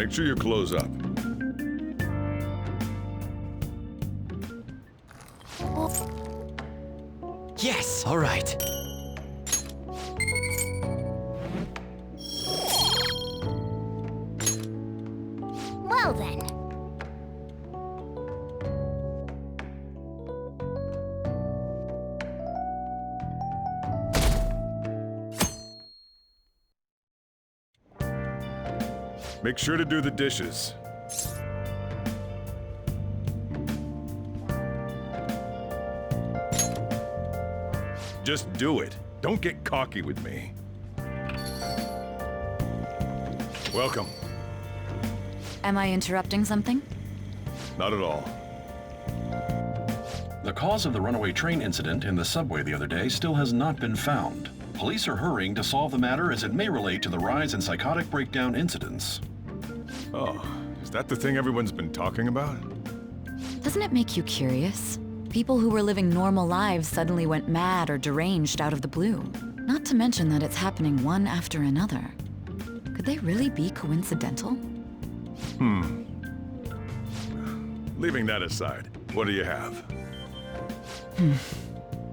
Make sure you close up. Yes, all right. Well then. Make sure to do the dishes. Just do it. Don't get cocky with me. Welcome. Am I interrupting something? Not at all. The cause of the runaway train incident in the subway the other day still has not been found. Police are hurrying to solve the matter as it may relate to the rise in psychotic breakdown incidents. Oh, is that the thing everyone's been talking about? Doesn't it make you curious? People who were living normal lives suddenly went mad or deranged out of the blue. Not to mention that it's happening one after another. Could they really be coincidental? Leaving that aside, what do you have?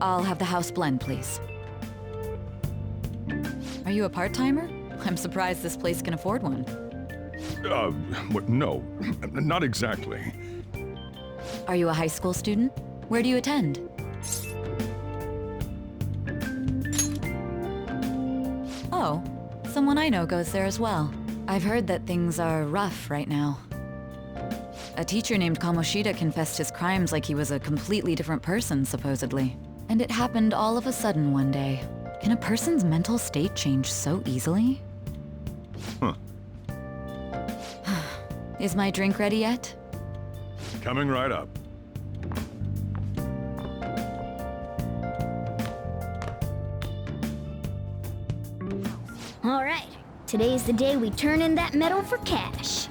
I'll have the house blend, please. Are you a part-timer? I'm surprised this place can afford one. No, not exactly. Are you a high school student? Where do you attend? Oh, someone I know goes there as well. I've heard that things are rough right now. A teacher named Kamoshida confessed his crimes like he was a completely different person, supposedly. And it happened all of a sudden one day. Can a person's mental state change so easily? Huh. Is my drink ready yet? Coming right up. All right. Today's the day we turn in that medal for cash.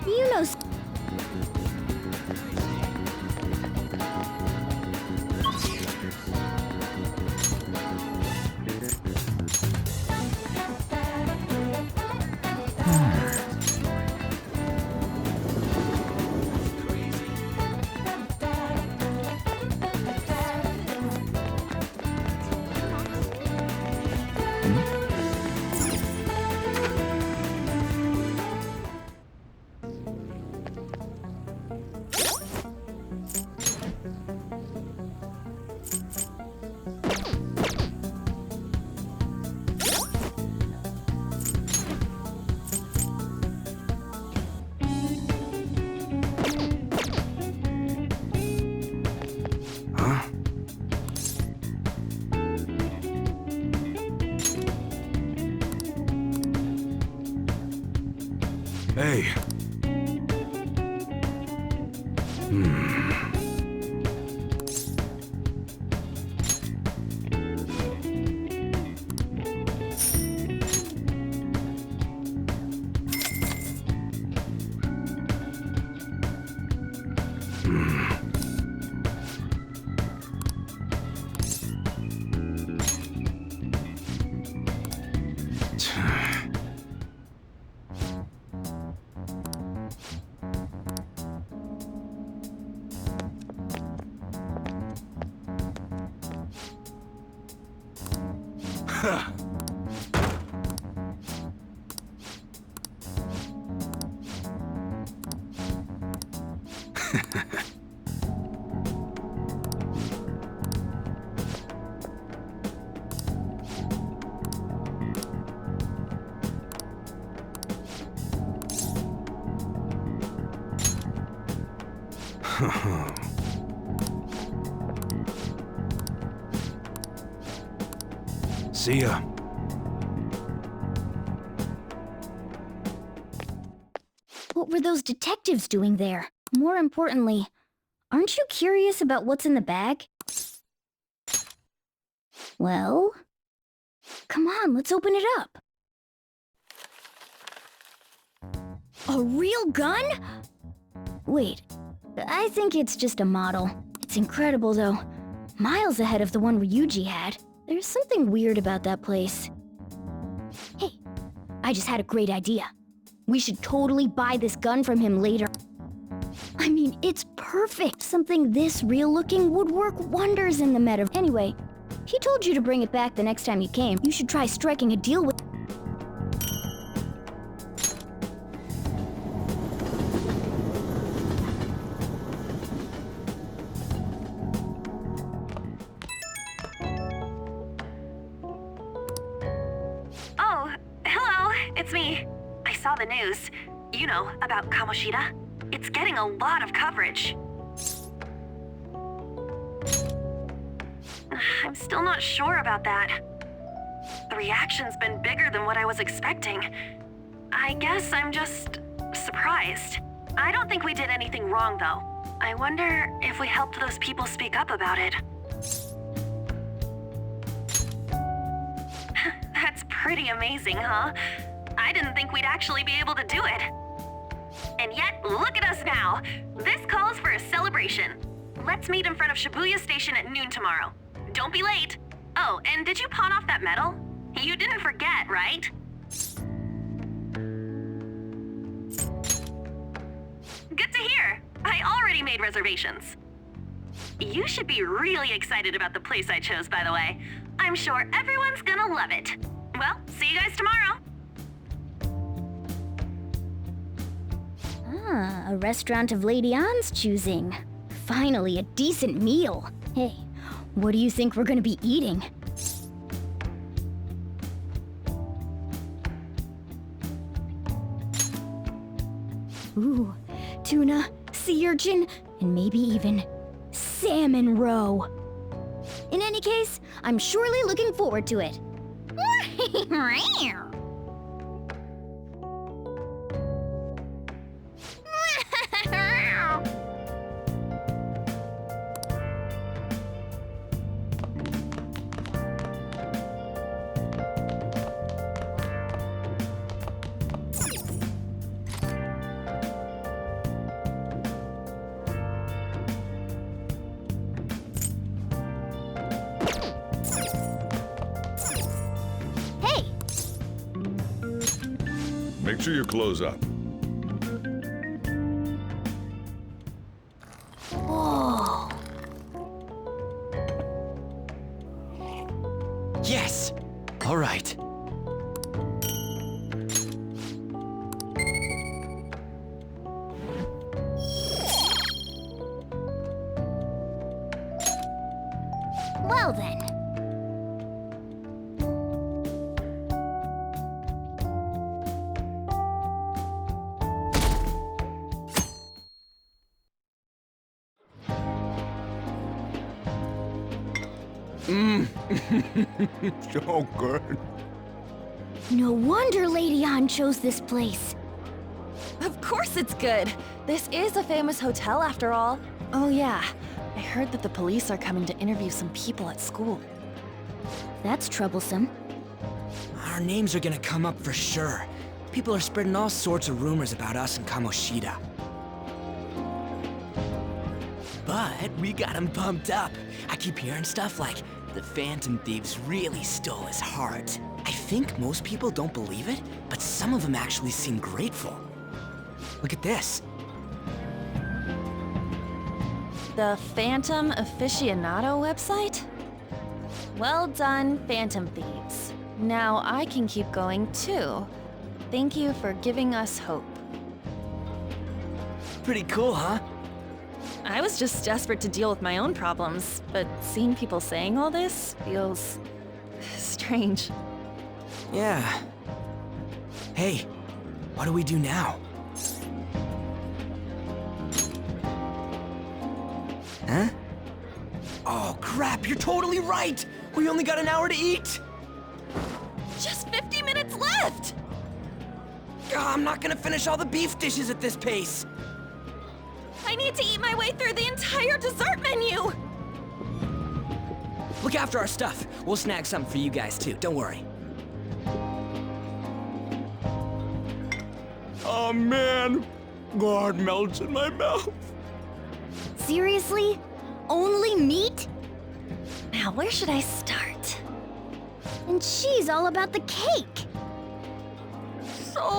You know... Hey. See ya. What were those detectives doing there? More importantly, aren't you curious about what's in the bag? Well, come on, let's open it up. A real gun? Wait, I think it's just a model. It's incredible, though. Miles ahead of the one Ryuji had. There's something weird about that place. Hey, I just had a great idea. We should totally buy this gun from him later. I mean, it's perfect. Something this real-looking would work wonders in the meta. Anyway, he told you to bring it back the next time you came. You should try striking a deal with... Oh, hello, it's me. I saw the news. You know, about Kamoshida. It's getting a lot of coverage. I'm still not sure about that. The reaction's been bigger than what I was expecting. I guess I'm just surprised. I don't think we did anything wrong, though. I wonder if we helped those people speak up about it. That's pretty amazing, huh? I didn't think we'd actually be able to do it. And yet, look at us now. This calls for a celebration. Let's meet in front of Shibuya Station at noon tomorrow. Don't be late. Oh, and did you pawn off that medal? You didn't forget, right? Good to hear. I already made reservations. You should be really excited about the place I chose, by the way. I'm sure everyone's gonna love it. Well, see you guys tomorrow. Ah, a restaurant of Lady Ann's choosing. Finally, a decent meal. Hey, what do you think we're gonna be eating? Ooh, tuna, sea urchin, and maybe even salmon roe. In any case, I'm surely looking forward to it. Hey! Make sure you close up. Whoa! Yes! All right. Well then. So good. No wonder Lady Ann chose this place. Of course it's good. This is a famous hotel after all. Oh yeah, I heard that the police are coming to interview some people at school. That's troublesome. Our names are gonna come up for sure. People are spreading all sorts of rumors about us and Kamoshida. But we got him pumped up. I keep hearing stuff like the Phantom Thieves really stole his heart. I think most people don't believe it, but some of them actually seem grateful. Look at this. The Phantom Aficionado website? Well done, Phantom Thieves. Now I can keep going too. Thank you for giving us hope. Pretty cool, huh? I was just desperate to deal with my own problems, but seeing people saying all this feels strange. Yeah. Hey, what do we do now? Huh? Oh crap, you're totally right! We only got an hour to eat! Just 50 minutes left! I'm not gonna finish all the beef dishes at this pace! I need to eat my way through the entire dessert menu! Look after our stuff. We'll snag something for you guys too, don't worry. Oh man, God melts in my mouth. Seriously? Only meat? Now, where should I start? And she's all about the cake.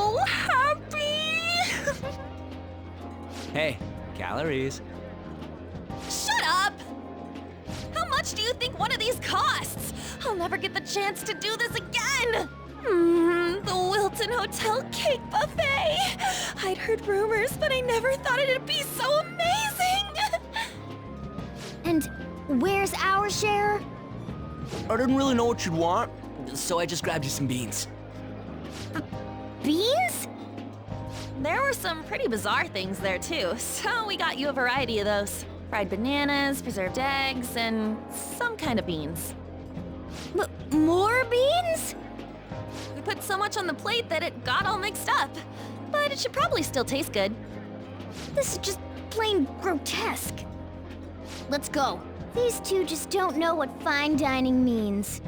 so happy! Hey, calories. Shut up! How much do you think one of these costs? I'll never get the chance to do this again! The Wilton Hotel Cake Buffet! I'd heard rumors, but I never thought it'd be so amazing! And where's our share? I didn't really know what you'd want, so I just grabbed you some beans. Beans? There were some pretty bizarre things there too, so we got you a variety of those. Fried bananas, preserved eggs, and some kind of beans. More beans? We put so much on the plate that it got all mixed up. But it should probably still taste good. This is just plain grotesque. Let's go. These two just don't know what fine dining means.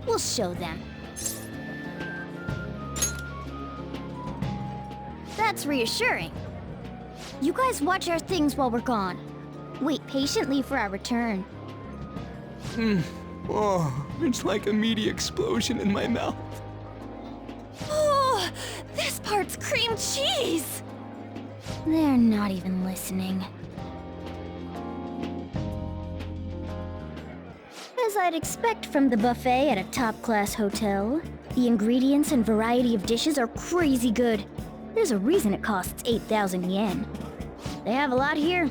We'll show them. That's reassuring. You guys watch our things while we're gone. Wait patiently for our return. Oh, it's like a meaty explosion in my mouth. Oh, this part's cream cheese! They're not even listening. As I'd expect from the buffet at a top-class hotel, the ingredients and variety of dishes are crazy good. There's a reason it costs 8,000 yen. They have a lot here,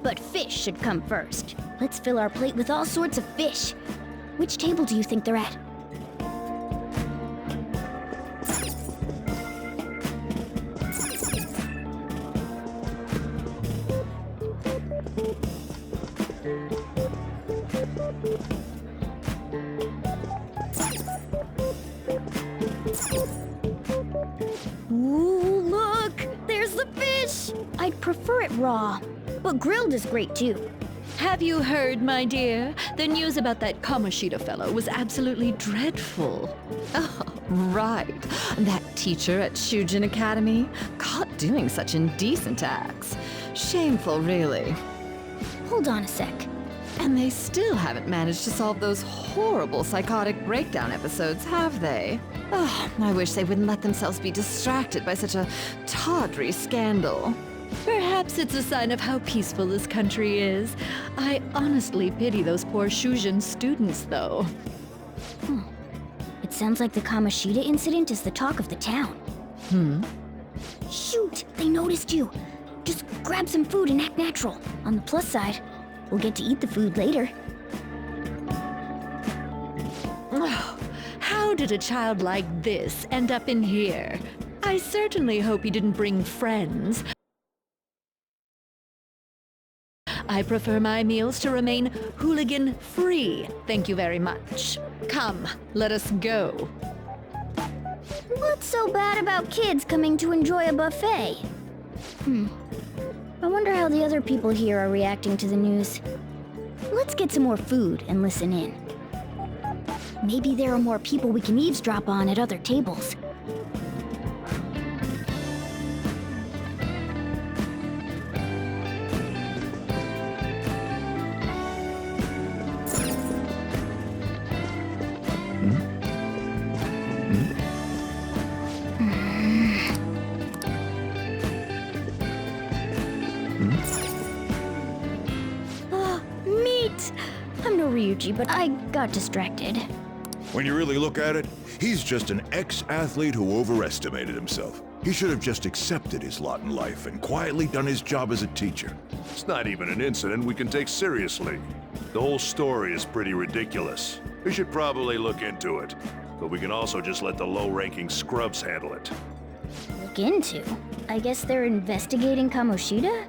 but fish should come first. Let's fill our plate with all sorts of fish. Which table do you think they're at? Ooh, look! There's the fish! I'd prefer it raw, but grilled is great too. Have you heard, my dear? The news about that Kamoshida fellow was absolutely dreadful. Oh, right. That teacher at Shujin Academy, caught doing such indecent acts. Shameful, really. Hold on a sec. And they still haven't managed to solve those horrible psychotic breakdown episodes, have they? Oh, I wish they wouldn't let themselves be distracted by such a tawdry scandal. Perhaps it's a sign of how peaceful this country is. I honestly pity those poor Shujin students, though. It sounds like the Kamoshida incident is the talk of the town. Shoot! They noticed you! Just grab some food and act natural. On the plus side, we'll get to eat the food later. Oh, how did a child like this end up in here? I certainly hope he didn't bring friends. I prefer my meals to remain hooligan-free. Thank you very much. Come, let us go. What's so bad about kids coming to enjoy a buffet? I wonder how the other people here are reacting to the news. Let's get some more food and listen in. Maybe there are more people we can eavesdrop on at other tables. Meat! I'm no Ryuji, but I got distracted. When you really look at it, he's just an ex-athlete who overestimated himself. He should have just accepted his lot in life and quietly done his job as a teacher. It's not even an incident we can take seriously. The whole story is pretty ridiculous. We should probably look into it, but we can also just let the low-ranking scrubs handle it. Look into? I guess they're investigating Kamoshida?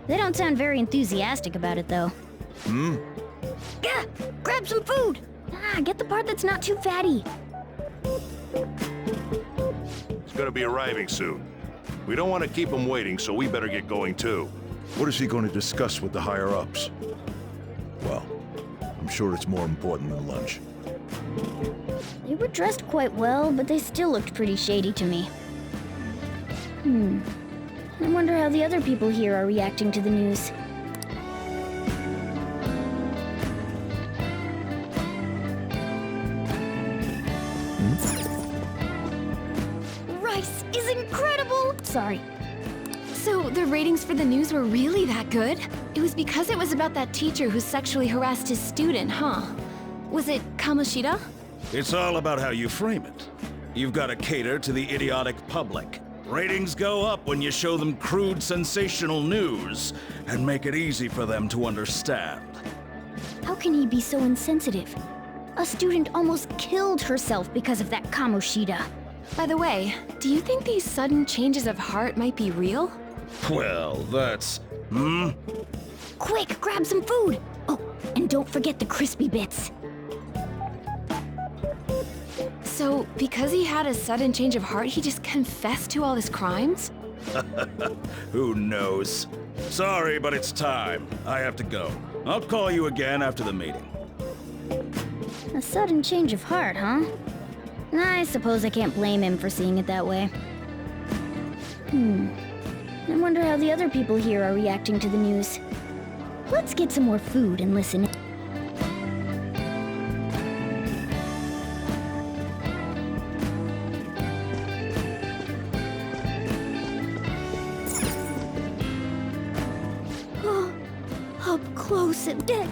They don't sound very enthusiastic about it, though. Yeah, grab some food! Get the part that's not too fatty. He's gonna be arriving soon. We don't want to keep him waiting, so we better get going too. What is he going to discuss with the higher-ups? Well, I'm sure it's more important than lunch. They were dressed quite well, but they still looked pretty shady to me. I wonder how the other people here are reacting to the news. Rice is incredible! Sorry. So the ratings for the news were really that good? It was because it was about that teacher who sexually harassed his student, huh? Was it Kamoshida? It's all about how you frame it. You've got to cater to the idiotic public. Ratings go up when you show them crude, sensational news and make it easy for them to understand. How can he be so insensitive? A student almost killed herself because of that Kamoshida. By the way, do you think these sudden changes of heart might be real? Well, that's... Quick, grab some food! Oh, and don't forget the crispy bits. So, because he had a sudden change of heart, he just confessed to all his crimes? Who knows? Sorry, but it's time. I have to go. I'll call you again after the meeting. A sudden change of heart, huh? I suppose I can't blame him for seeing it that way. I wonder how the other people here are reacting to the news. Let's get some more food and listen. Oh, up close and dead.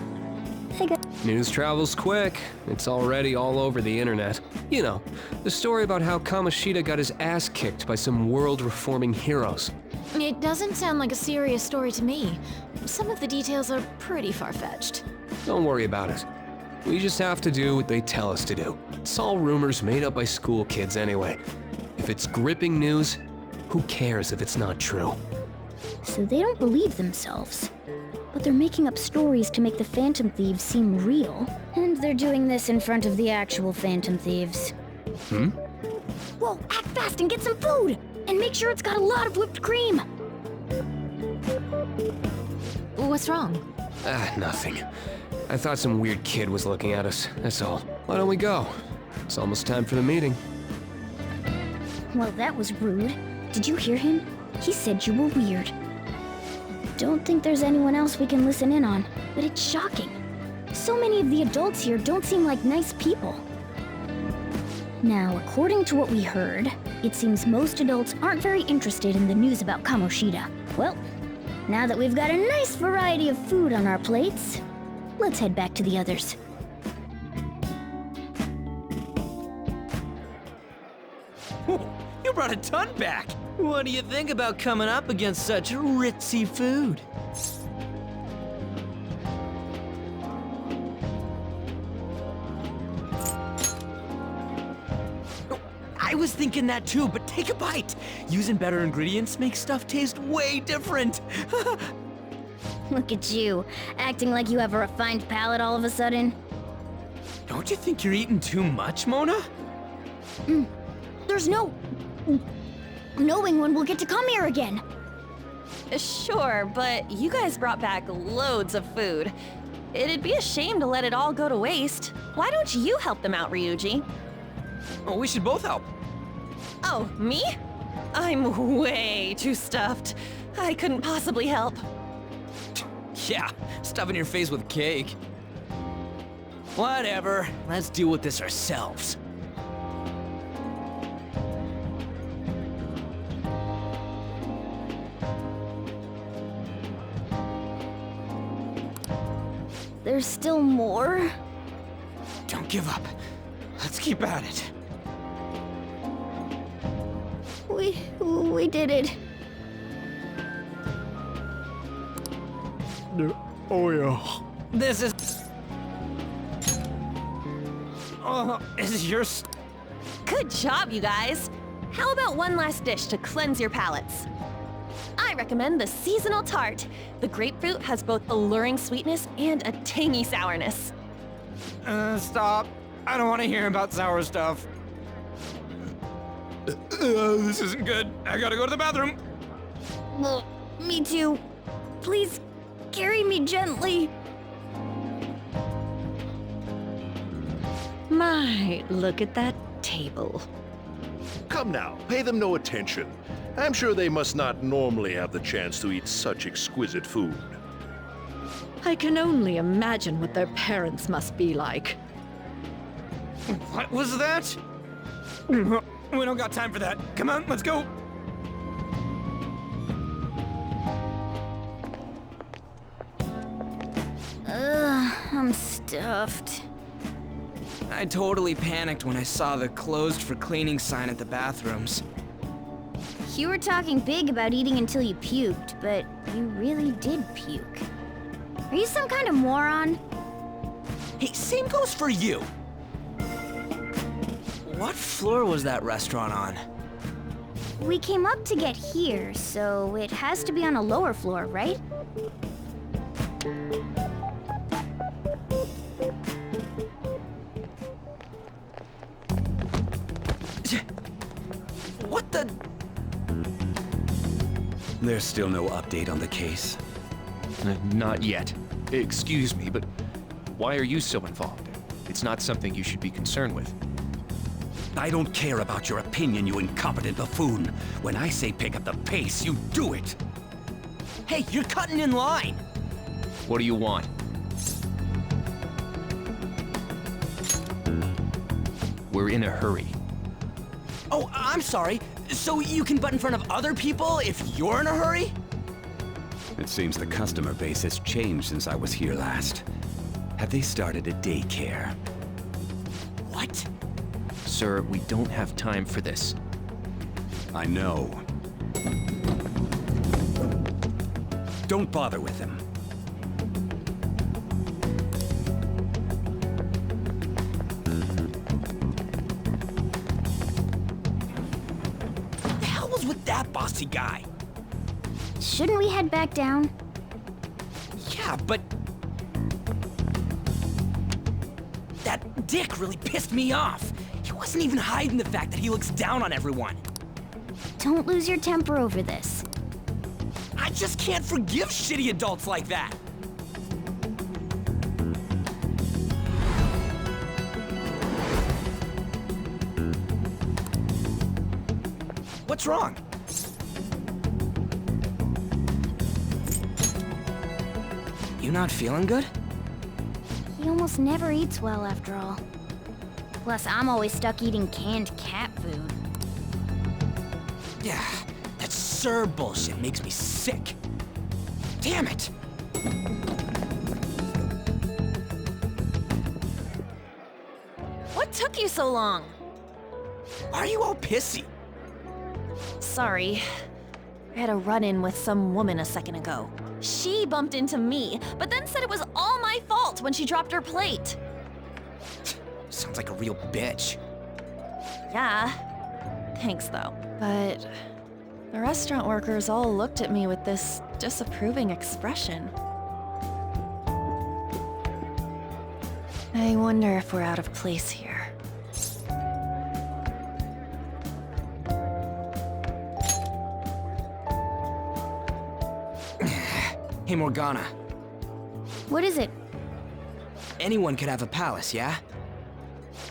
News travels quick. It's already all over the internet. You know, the story about how Kamoshida got his ass kicked by some world-reforming heroes. It doesn't sound like a serious story to me. Some of the details are pretty far-fetched. Don't worry about it. We just have to do what they tell us to do. It's all rumors made up by school kids anyway. If it's gripping news, who cares if it's not true? So they don't believe themselves. But they're making up stories to make the Phantom Thieves seem real. And they're doing this in front of the actual Phantom Thieves. Whoa, act fast and get some food! And make sure it's got a lot of whipped cream! What's wrong? Nothing. I thought some weird kid was looking at us, that's all. Why don't we go? It's almost time for the meeting. Well, that was rude. Did you hear him? He said you were weird. Don't think there's anyone else we can listen in on, but it's shocking. So many of the adults here don't seem like nice people. Now, according to what we heard, it seems most adults aren't very interested in the news about Kamoshida. Well, now that we've got a nice variety of food on our plates, let's head back to the others. You brought a ton back! What do you think about coming up against such ritzy food? I was thinking that too, but take a bite! Using better ingredients makes stuff taste way different! Look at you, acting like you have a refined palate all of a sudden. Don't you think you're eating too much, Mona? There's no knowing when we'll get to come here again. Sure, but you guys brought back loads of food. It'd be a shame to let it all go to waste. Why don't you help them out, Ryuji? Oh, we should both help. Oh, me? I'm way too stuffed. I couldn't possibly help. Yeah, stuffing your face with cake. Whatever, let's deal with this ourselves. There's still more? Don't give up. Let's keep at it. We did it. Oh yeah. This is... Oh, is your... Good job, you guys. How about one last dish to cleanse your palates? I recommend the seasonal tart. The grapefruit has both alluring sweetness and a tangy sourness. Stop. I don't want to hear about sour stuff. This isn't good. I gotta go to the bathroom. Well, me too. Please, carry me gently. My, look at that table. Come now, pay them no attention. I'm sure they must not normally have the chance to eat such exquisite food. I can only imagine what their parents must be like. What was that? We don't got time for that. Come on, let's go. I'm stuffed. I totally panicked when I saw the closed for cleaning sign at the bathrooms. You were talking big about eating until you puked, but you really did puke. Are you some kind of moron? Hey, same goes for you! What floor was that restaurant on? We came up to get here, so it has to be on a lower floor, right? What the? There's still no update on the case. Not yet. Excuse me, but why are you so involved? It's not something you should be concerned with. I don't care about your opinion, you incompetent buffoon. When I say pick up the pace, you do it. Hey, you're cutting in line! What do you want? We're in a hurry. Oh, I'm sorry. So you can butt in front of other people if you're in a hurry? It seems the customer base has changed since I was here last. Have they started a daycare? What? Sir, we don't have time for this. I know. Don't bother with them. What the hell was with that bossy guy? Shouldn't we head back down? Yeah, but... that dick really pissed me off. He wasn't even hiding the fact that he looks down on everyone. Don't lose your temper over this. I just can't forgive shitty adults like that. What's wrong? You not feeling good? He almost never eats well after all. Plus, I'm always stuck eating canned cat food. Yeah, that Sir bullshit makes me sick. Damn it! What took you so long? Why are you all pissy? Sorry. I had a run-in with some woman a second ago. She bumped into me, but then said it was all my fault when she dropped her plate. Sounds like a real bitch. Yeah. Thanks, though. But the restaurant workers all looked at me with this disapproving expression. I wonder if we're out of place here. Hey, Morgana. What is it? Anyone could have a palace, yeah?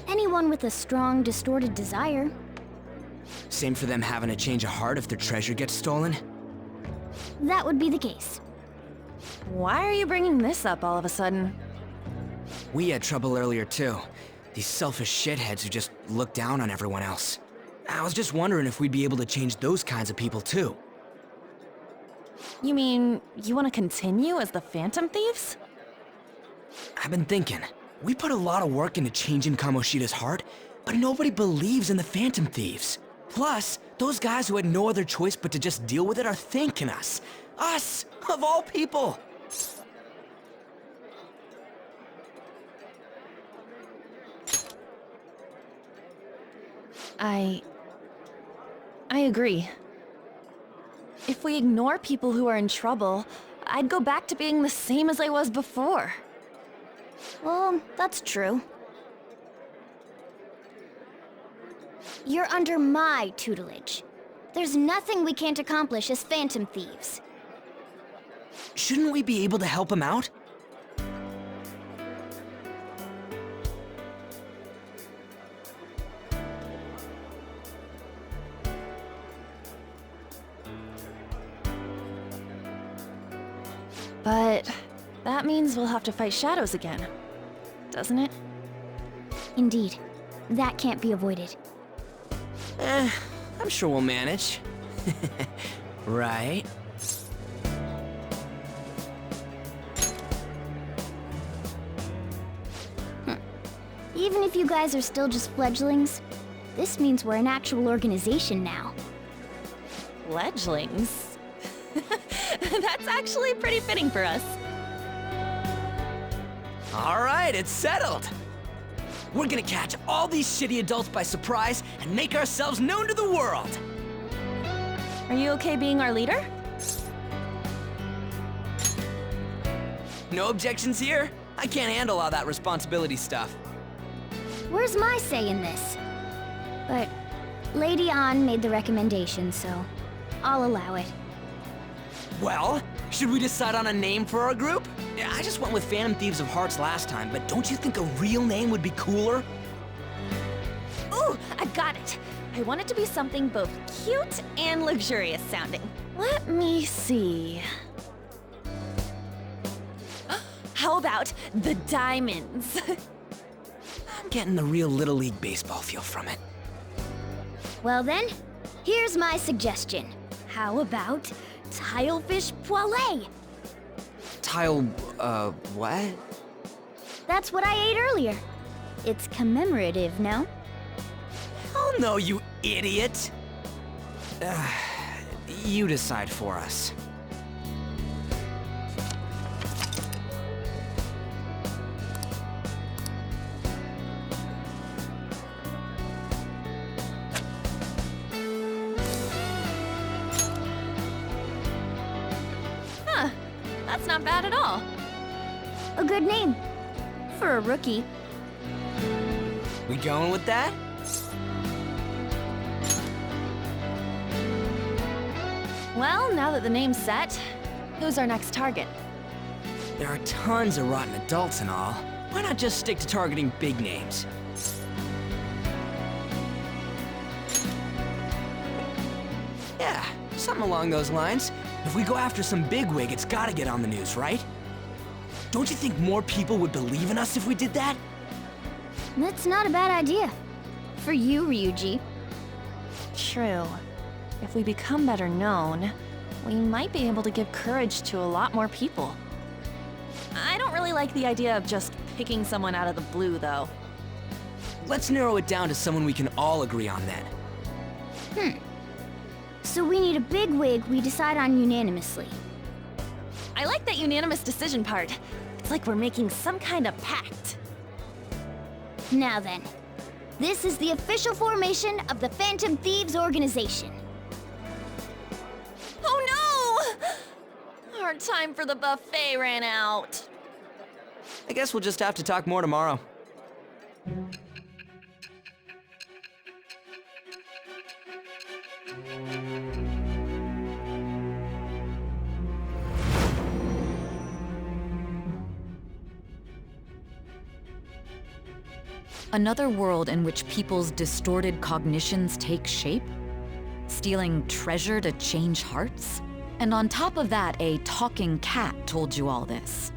Anyone with a strong, distorted desire. Same for them having a change of heart if their treasure gets stolen? That would be the case. Why are you bringing this up all of a sudden? We had trouble earlier, too. These selfish shitheads who just look down on everyone else. I was just wondering if we'd be able to change those kinds of people, too. You mean, you want to continue as the Phantom Thieves? I've been thinking. We put a lot of work into changing Kamoshida's heart, but nobody believes in the Phantom Thieves. Plus, those guys who had no other choice but to just deal with it are thanking us. Us, of all people! I agree. If we ignore people who are in trouble, I'd go back to being the same as I was before. Well, that's true. You're under my tutelage. There's nothing we can't accomplish as Phantom Thieves. Shouldn't we be able to help him out? But that means we'll have to fight shadows again, doesn't it? Indeed. That can't be avoided. I'm sure we'll manage. Right? Even if you guys are still just fledglings, this means we're an actual organization now. Fledglings? That's actually pretty fitting for us. All right, it's settled. We're gonna catch all these shitty adults by surprise and make ourselves known to the world. Are you okay being our leader? No objections here? I can't handle all that responsibility stuff. Where's my say in this? But Lady An made the recommendation, so I'll allow it. Well, should we decide on a name for our group? Yeah, I just went with Phantom Thieves of Hearts last time, but don't you think a real name would be cooler? Ooh, I've got it. I want it to be something both cute and luxurious sounding. Let me see. How about the Diamonds? I'm getting the real Little League Baseball feel from it. Well then, here's my suggestion. How about Tilefish Poêlée? What? That's what I ate earlier. It's commemorative, no? Oh no, you idiot! You decide for us. Huh, that's not bad at all. A good name. For a rookie. We going with that? Well, now that the name's set, who's our next target? There are tons of rotten adults and all. Why not just stick to targeting big names? Yeah, something along those lines. If we go after some bigwig, it's gotta get on the news, right? Don't you think more people would believe in us if we did that? That's not a bad idea. For you, Ryuji. True. If we become better known, we might be able to give courage to a lot more people. I don't really like the idea of just picking someone out of the blue, though. Let's narrow it down to someone we can all agree on then. So we need a bigwig we decide on unanimously. I like that unanimous decision part. It's like we're making some kind of pact. Now then, this is the official formation of the Phantom Thieves organization. Oh no! Our time for the buffet ran out. I guess we'll just have to talk more tomorrow. Another world in which people's distorted cognitions take shape? Stealing treasure to change hearts? And on top of that, a talking cat told you all this.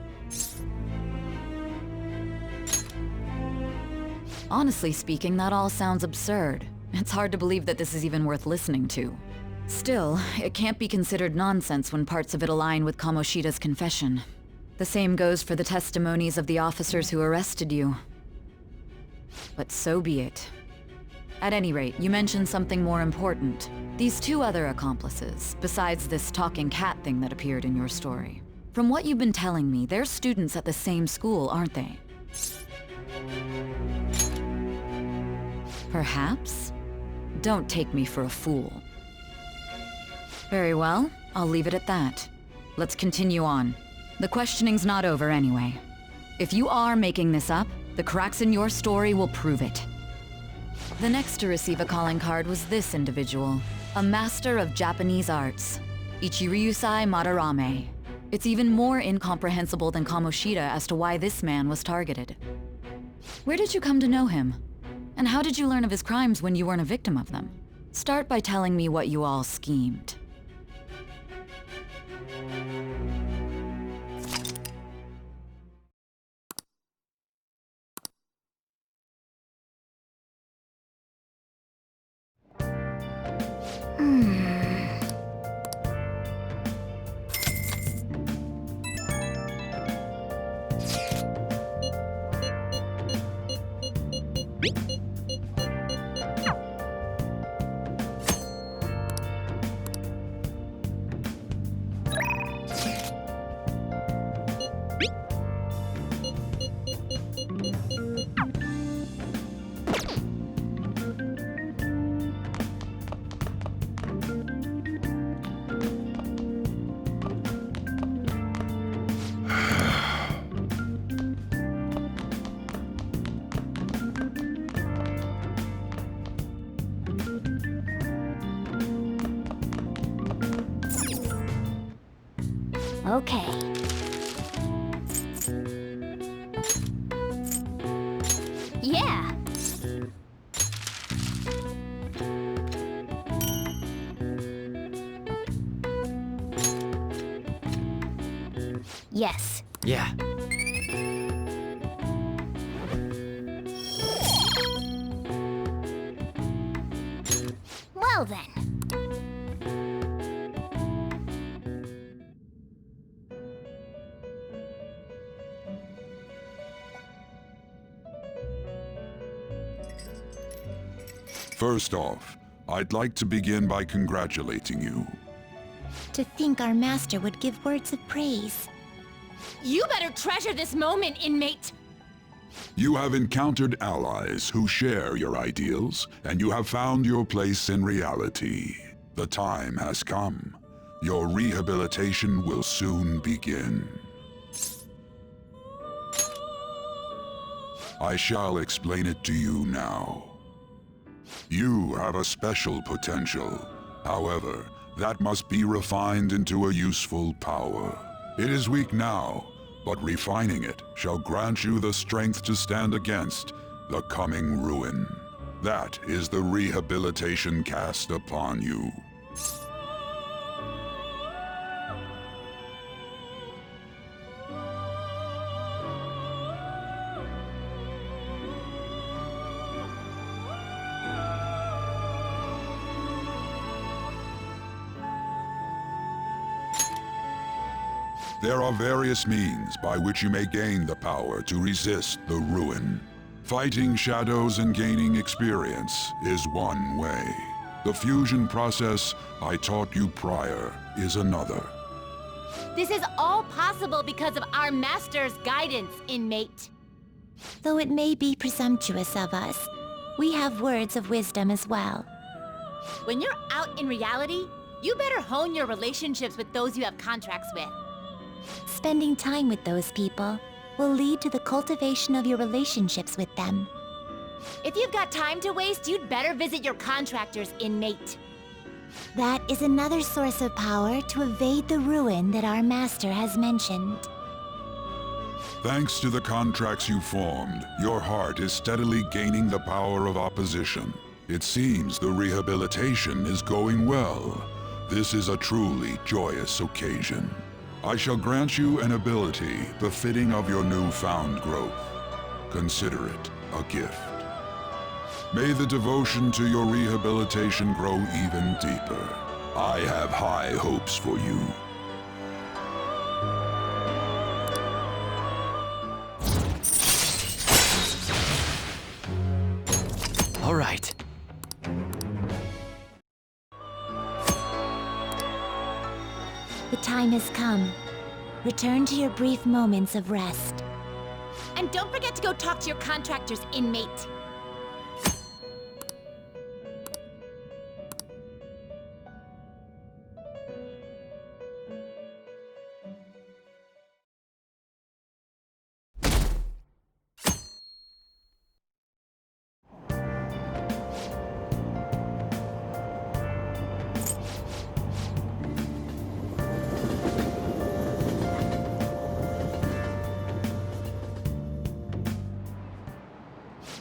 Honestly speaking, that all sounds absurd. It's hard to believe that this is even worth listening to. Still, it can't be considered nonsense when parts of it align with Kamoshida's confession. The same goes for the testimonies of the officers who arrested you. But so be it. At any rate, you mentioned something more important. These two other accomplices, besides this talking cat thing that appeared in your story. From what you've been telling me, they're students at the same school, aren't they? Perhaps? Don't take me for a fool. Very well, I'll leave it at that. Let's continue on. The questioning's not over anyway. If you are making this up, the cracks in your story will prove it. The next to receive a calling card was this individual, a master of Japanese arts, Ichiryusai Madadrame. It's even more incomprehensible than Kamoshida as to why this man was targeted. Where did you come to know him? And how did you learn of his crimes when you weren't a victim of them? Start by telling me what you all schemed. Okay. Yeah. Yes. Yeah. Well then. First off, I'd like to begin by congratulating you. To think our master would give words of praise. You better treasure this moment, inmate! You have encountered allies who share your ideals, and you have found your place in reality. The time has come. Your rehabilitation will soon begin. I shall explain it to you now. You have a special potential. However, that must be refined into a useful power. It is weak now, but refining it shall grant you the strength to stand against the coming ruin. That is the rehabilitation cast upon you. There are various means by which you may gain the power to resist the ruin. Fighting shadows and gaining experience is one way. The fusion process I taught you prior is another. This is all possible because of our master's guidance, inmate. Though it may be presumptuous of us, we have words of wisdom as well. When you're out in reality, you better hone your relationships with those you have contracts with. Spending time with those people will lead to the cultivation of your relationships with them. If you've got time to waste, you'd better visit your contractors, inmate. That is another source of power to evade the ruin that our master has mentioned. Thanks to the contracts you formed, your heart is steadily gaining the power of opposition. It seems the rehabilitation is going well. This is a truly joyous occasion. I shall grant you an ability befitting of your newfound growth. Consider it a gift. May the devotion to your rehabilitation grow even deeper. I have high hopes for you. All right. The time has come. Return to your brief moments of rest. And don't forget to go talk to your contractors, inmate.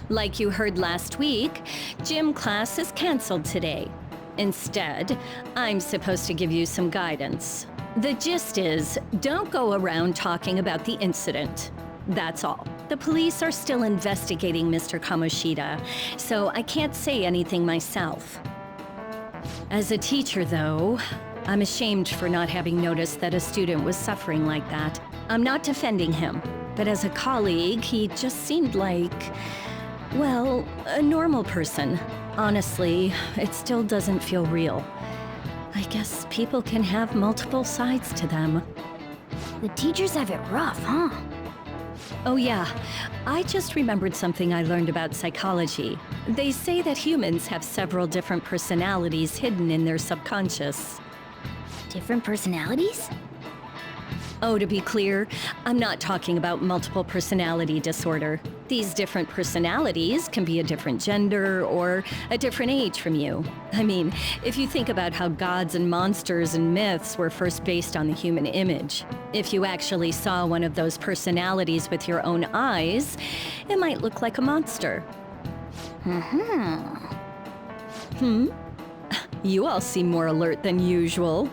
Like you heard last week, gym class is canceled today. Instead, I'm supposed to give you some guidance. The gist is, don't go around talking about the incident. That's all. The police are still investigating Mr. Kamoshida, so I can't say anything myself. As a teacher, though, I'm ashamed for not having noticed that a student was suffering like that. I'm not defending him, but as a colleague, he just seemed like Well, a normal person. Honestly, it still doesn't feel real. I guess people can have multiple sides to them. The teachers have it rough, huh? Oh yeah, I just remembered something I learned about psychology. They say that humans have several different personalities hidden in their subconscious. Different personalities? Oh, to be clear, I'm not talking about multiple personality disorder. These different personalities can be a different gender or a different age from you. I mean, if you think about how gods and monsters and myths were first based on the human image, if you actually saw one of those personalities with your own eyes, it might look like a monster. You all seem more alert than usual.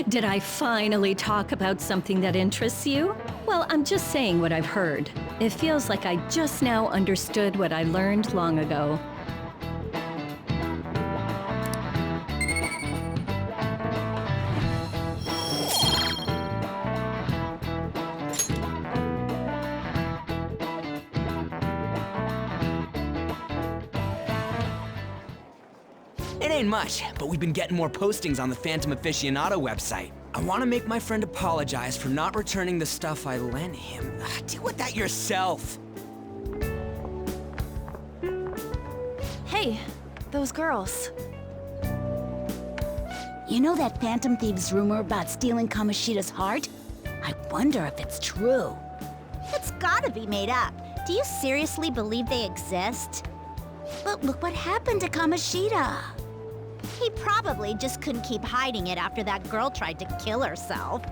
Did I finally talk about something that interests you? Well, I'm just saying what I've heard. It feels like I just now understood what I learned long ago. It ain't much, but we've been getting more postings on the Phantom Aficionado website. I want to make my friend apologize for not returning the stuff I lent him. Deal with that yourself. Hey, those girls. You know that Phantom Thieves rumor about stealing Kamoshida's heart? I wonder if it's true. It's gotta be made up. Do you seriously believe they exist? But look what happened to Kamoshida. He probably just couldn't keep hiding it after that girl tried to kill herself.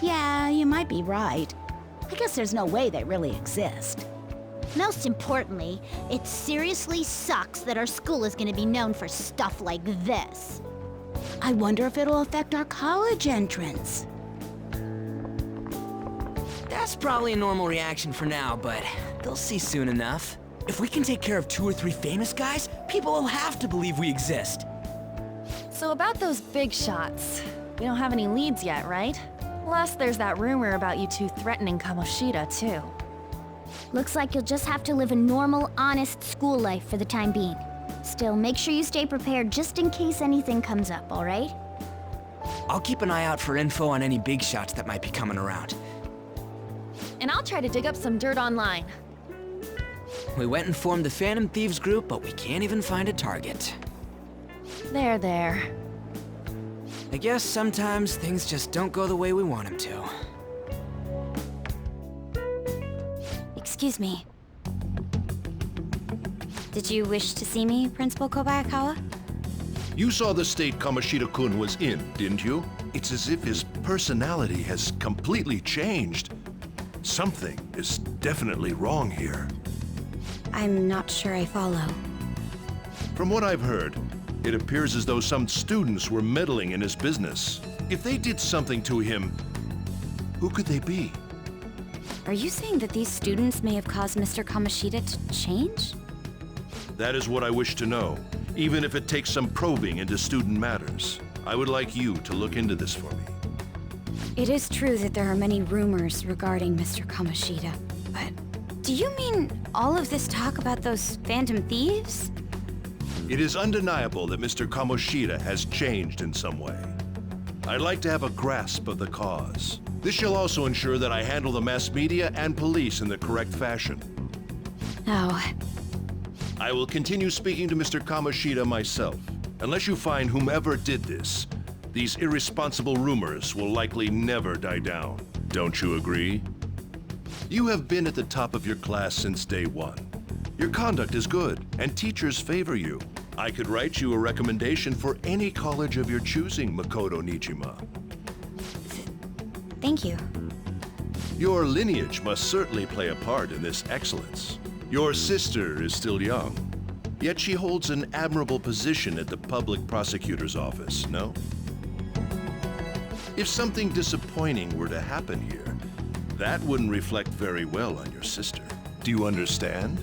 Yeah, you might be right. I guess there's no way they really exist. Most importantly, it seriously sucks that our school is gonna be known for stuff like this. I wonder if it'll affect our college entrance. That's probably a normal reaction for now, but they'll see soon enough. If we can take care of 2 or 3 famous guys, people will have to believe we exist. So about those big shots, we don't have any leads yet, right? Plus, there's that rumor about you two threatening Kamoshida, too. Looks like you'll just have to live a normal, honest school life for the time being. Still, make sure you stay prepared just in case anything comes up, all right? I'll keep an eye out for info on any big shots that might be coming around. And I'll try to dig up some dirt online. We went and formed the Phantom Thieves group, but we can't even find a target. There. I guess sometimes things just don't go the way we want them to. Excuse me. Did you wish to see me, Principal Kobayakawa? You saw the state Kamoshida-kun was in, didn't you? It's as if his personality has completely changed. Something is definitely wrong here. I'm not sure I follow. From what I've heard, it appears as though some students were meddling in his business. If they did something to him, who could they be? Are you saying that these students may have caused Mr. Kamoshida to change? That is what I wish to know, even if it takes some probing into student matters. I would like you to look into this for me. It is true that there are many rumors regarding Mr. Kamoshida, but do you mean all of this talk about those Phantom Thieves? It is undeniable that Mr. Kamoshida has changed in some way. I'd like to have a grasp of the cause. This shall also ensure that I handle the mass media and police in the correct fashion. Oh. I will continue speaking to Mr. Kamoshida myself. Unless you find whomever did this, these irresponsible rumors will likely never die down. Don't you agree? You have been at the top of your class since day one. Your conduct is good, and teachers favor you. I could write you a recommendation for any college of your choosing, Makoto Nijima. Thank you. Your lineage must certainly play a part in this excellence. Your sister is still young, yet she holds an admirable position at the public prosecutor's office, no? If something disappointing were to happen here, that wouldn't reflect very well on your sister. Do you understand?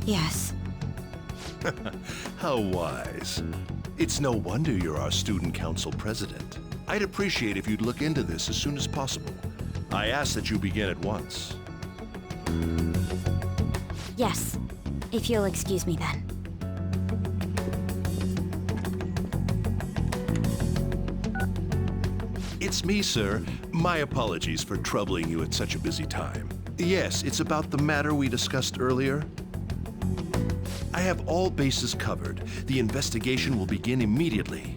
Yes. How wise. It's no wonder you're our student council president. I'd appreciate if you'd look into this as soon as possible. I ask that you begin at once. Yes, if you'll excuse me then. It's me, sir. My apologies for troubling you at such a busy time. Yes, it's about the matter we discussed earlier. I have all bases covered. The investigation will begin immediately.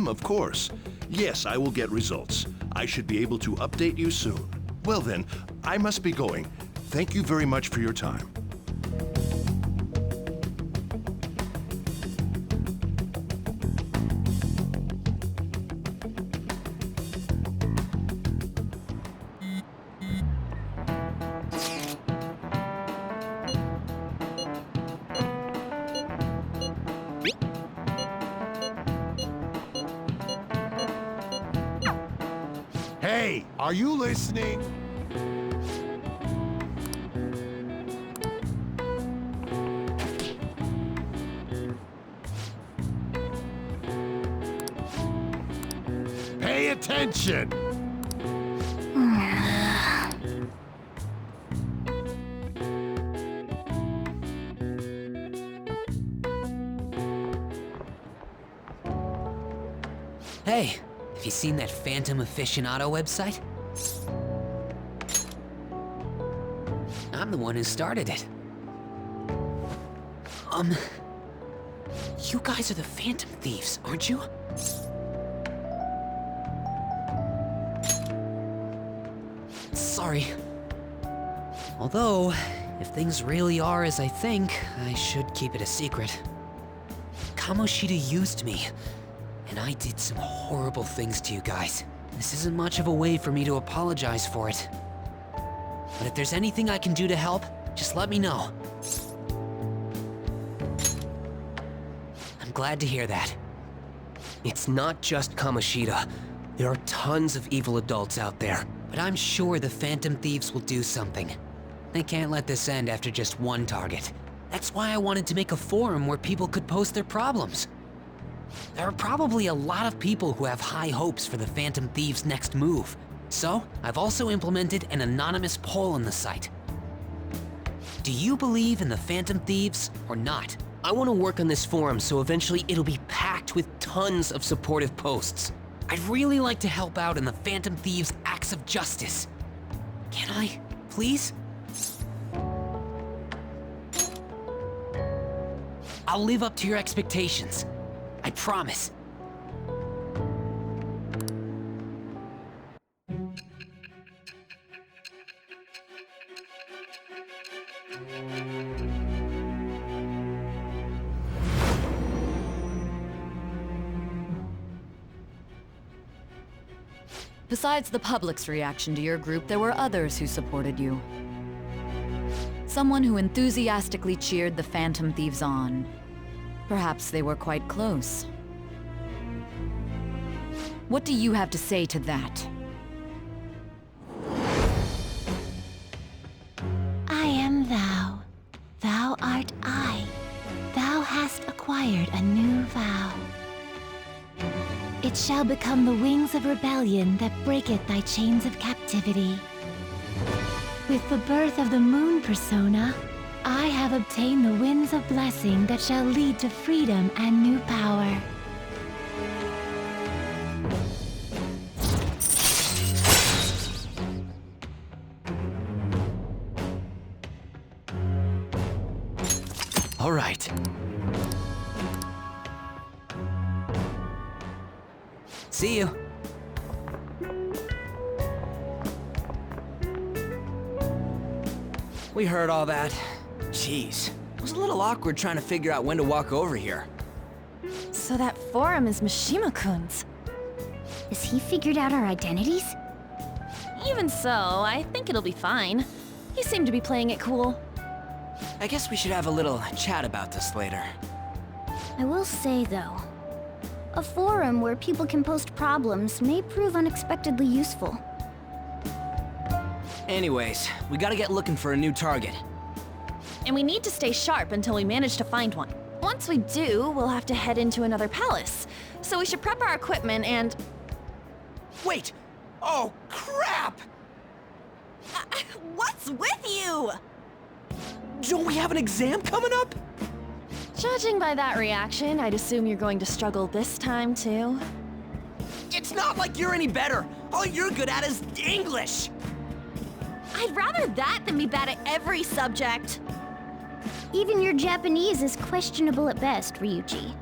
Of course. Yes, I will get results. I should be able to update you soon. Well then, I must be going. Thank you very much for your time. Hey, are you listening? Pay attention! Hey, have you seen that Phantom Aficionado website? I'm the one who started it. You guys are the Phantom Thieves, aren't you? Sorry. Although, if things really are as I think, I should keep it a secret. Kamoshida used me, and I did some horrible things to you guys. This isn't much of a way for me to apologize for it. But if there's anything I can do to help, just let me know. I'm glad to hear that. It's not just Kamoshida. There are tons of evil adults out there. But I'm sure the Phantom Thieves will do something. They can't let this end after just one target. That's why I wanted to make a forum where people could post their problems. There are probably a lot of people who have high hopes for the Phantom Thieves' next move. So, I've also implemented an anonymous poll on the site. Do you believe in the Phantom Thieves or not? I want to work on this forum so eventually it'll be packed with tons of supportive posts. I'd really like to help out in the Phantom Thieves' acts of justice. Can I, please? I'll live up to your expectations. I promise. Besides the public's reaction to your group, there were others who supported you. Someone who enthusiastically cheered the Phantom Thieves on. Perhaps they were quite close. What do you have to say to that? I am thou. Thou art I. Thou hast acquired a new vow. It shall become the wings of rebellion that breaketh thy chains of captivity. With the birth of the moon persona, I have obtained the winds of blessing that shall lead to freedom and new power. All right. See you. We heard all that. Jeez, it was a little awkward trying to figure out when to walk over here. So that forum is Mishima-kun's. Has he figured out our identities? Even so, I think it'll be fine. He seemed to be playing it cool. I guess we should have a little chat about this later. I will say, though, a forum where people can post problems may prove unexpectedly useful. Anyways, we gotta get looking for a new target. And we need to stay sharp until we manage to find one. Once we do, we'll have to head into another palace. So we should prep our equipment and... Wait! Oh, crap! What's with you? Don't we have an exam coming up? Judging by that reaction, I'd assume you're going to struggle this time, too. It's not like you're any better. All you're good at is English. I'd rather that than be bad at every subject. Even your Japanese is questionable at best, Ryuji.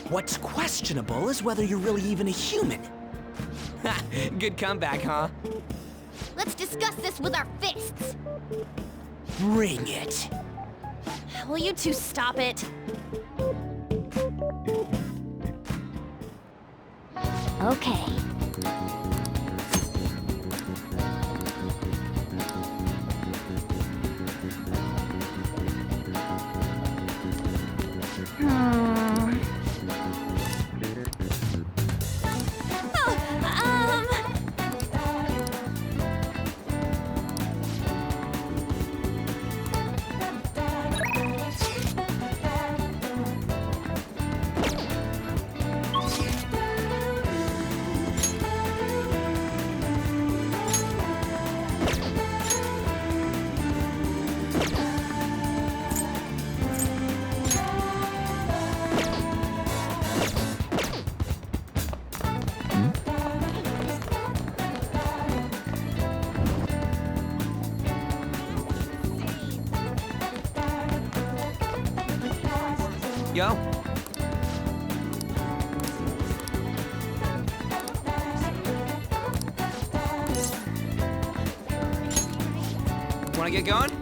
What's questionable is whether you're really even a human. Ha, good comeback, huh? Let's discuss this with our fists. Bring it. Will you two stop it? Okay. Yo. Wanna get going?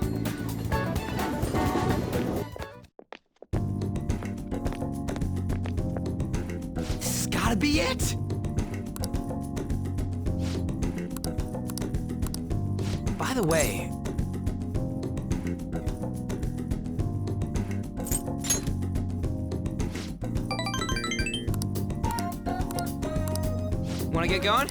This has gotta be it! By the way, wanna get going?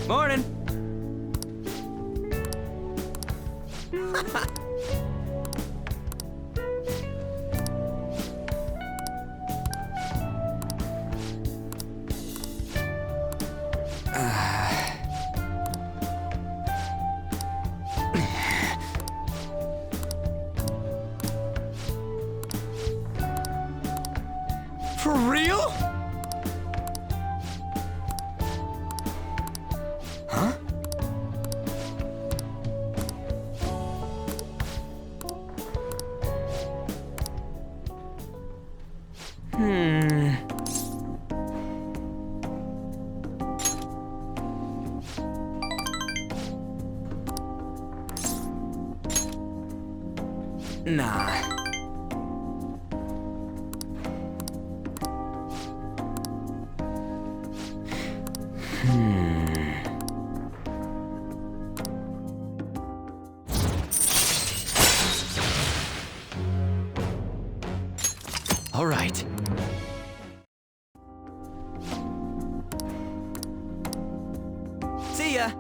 Morning. For real? Huh? Nah. All right. See ya.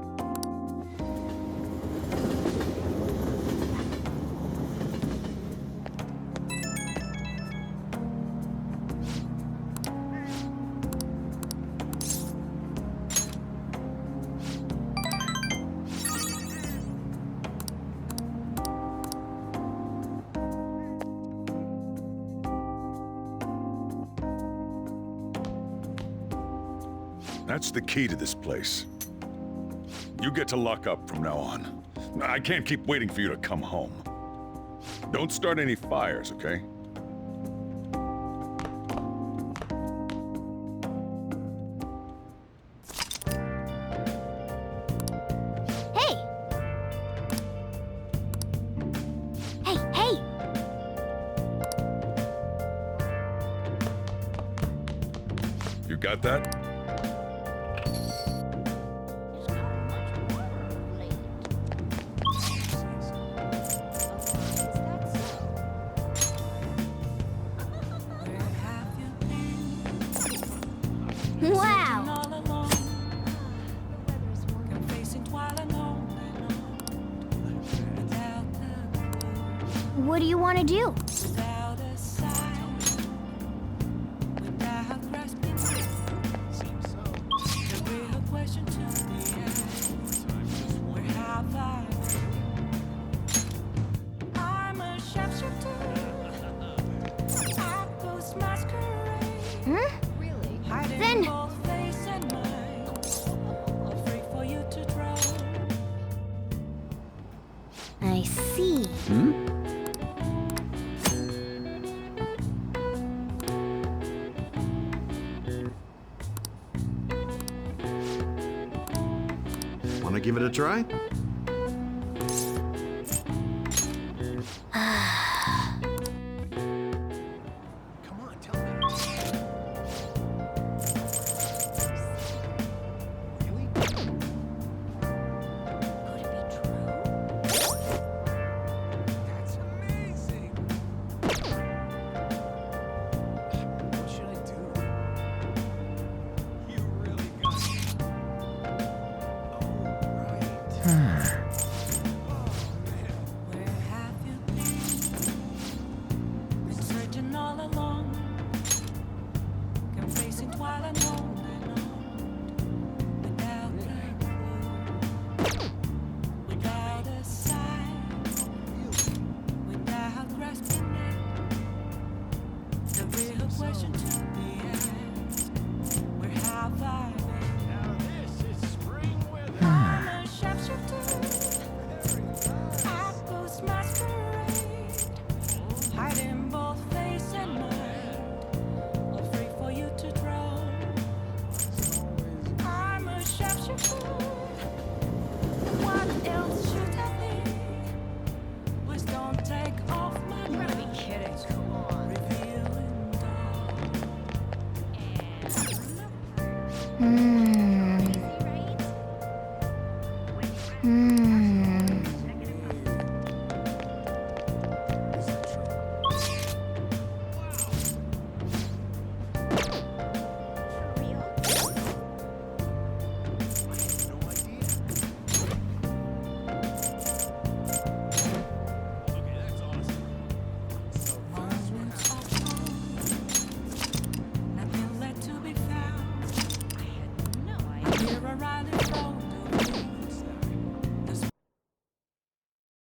That's the key to this place. You get to lock up from now on. I can't keep waiting for you to come home. Don't start any fires, okay? Hey! Hey! You got that? Wow! What do you want? want to do? Then... I see. Wanna give it a try? Question to be asked, where have I